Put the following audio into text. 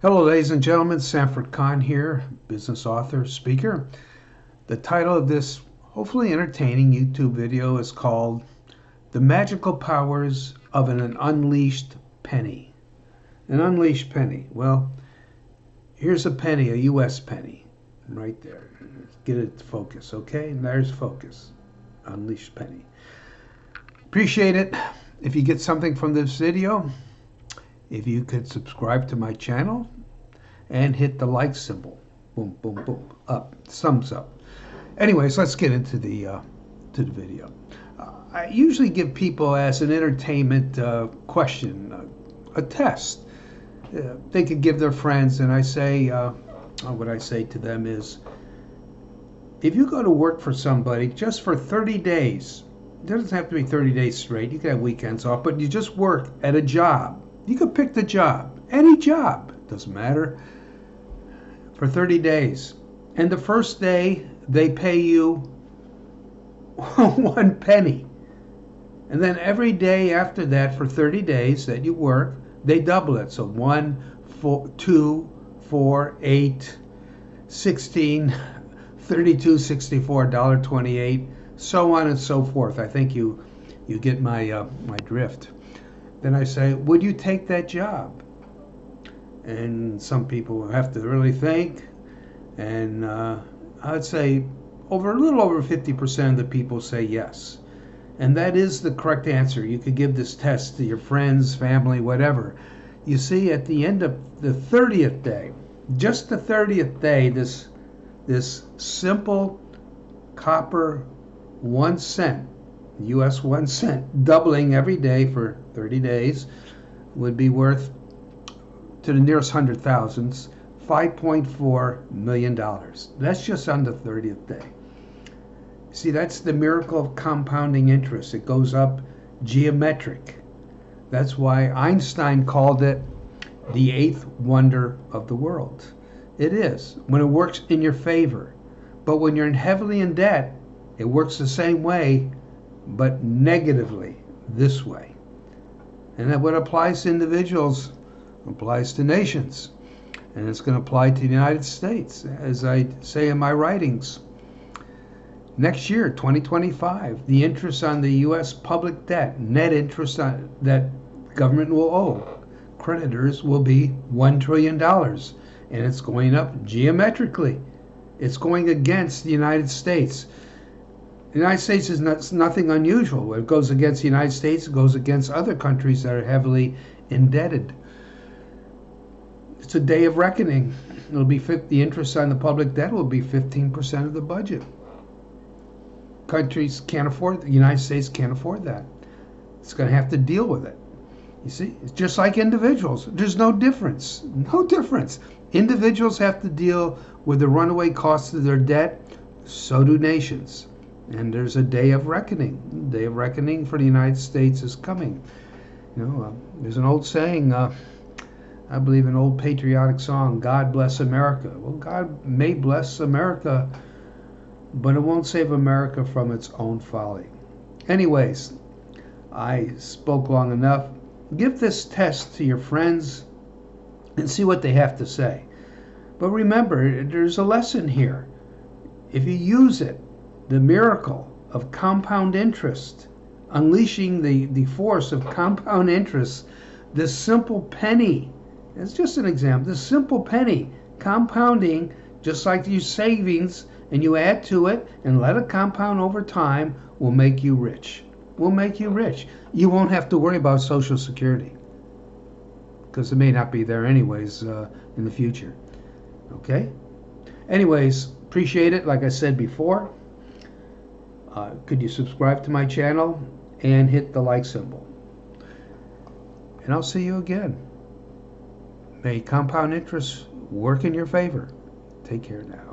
Hello, ladies and gentlemen. Sanford Kahn here, business author, speaker. The title of this hopefully entertaining YouTube video is called The Magical Powers of an Unleashed Penny. An unleashed penny. Well, here's a penny, a US penny, right there. Get it to focus, okay? And there's focus. Unleashed penny. Appreciate it. If you get something from this video, if you could subscribe to my channel and hit the like symbol. Boom, boom, boom. Up. Thumbs up. Anyways, let's get into the video. I usually give people as an entertainment question, a test. They could give their friends, and I say, what I say to them is, if you go to work for somebody just for 30 days, it doesn't have to be 30 days straight, you can have weekends off, but you just work at a job. You could pick the job, any job, doesn't matter, for 30 days. And the first day, they pay you 1 penny. And then every day after that, for 30 days that you work, they double it. So 1, 4, 2, 4, 8, 16, 32, 64, $1.28, so on and so forth. I think you get my my drift. Then I say, would you take that job? And some people have to really think. And I'd say a little over 50% of the people say yes. And that is the correct answer. You could give this test to your friends, family, whatever. You see, at the end of the 30th day, just the 30th day, this simple copper 1 cent, US 1 cent, doubling every day for 30 days, would be worth, to the nearest hundred thousands, $5.4 million. That's just on the 30th day. See, that's the miracle of compounding interest. It goes up geometric. That's why Einstein called it the 8th wonder of the world. It is, when it works in your favor. But when you're heavily in debt, it works the same way, but negatively, this way. And that what applies to individuals applies to nations. And it's going to apply to the United States, as I say in my writings. Next year, 2025, the interest on the U.S. public debt, net interest on, that government will owe creditors, will be $1 trillion. And it's going up geometrically. It's going against the United States. The United States is nothing unusual. When it goes against the United States, it goes against other countries that are heavily indebted. It's a day of reckoning. It'll be the interest on the public debt will be 15% of the budget. Countries can't afford, the United States can't afford that. It's going to have to deal with it. You see, it's just like individuals. There's no difference. No difference. Individuals have to deal with the runaway costs of their debt. So do nations. And there's a day of reckoning. The day of reckoning for the United States is coming. You know, there's an old saying, I believe an old patriotic song, God bless America. Well, God may bless America, but it won't save America from its own folly. Anyways, I spoke long enough. Give this test to your friends and see what they have to say. But remember, there's a lesson here. If you use it, the miracle of compound interest, unleashing the force of compound interest, this simple penny, it's just an example, this simple penny, compounding, just like your savings, and you add to it and let it compound over time, will make you rich. Will make you rich. You won't have to worry about Social Security, because it may not be there anyways in the future. Okay? Anyways, appreciate it. Like I said before, could you subscribe to my channel and hit the like symbol? And I'll see you again. May compound interest work in your favor. Take care now.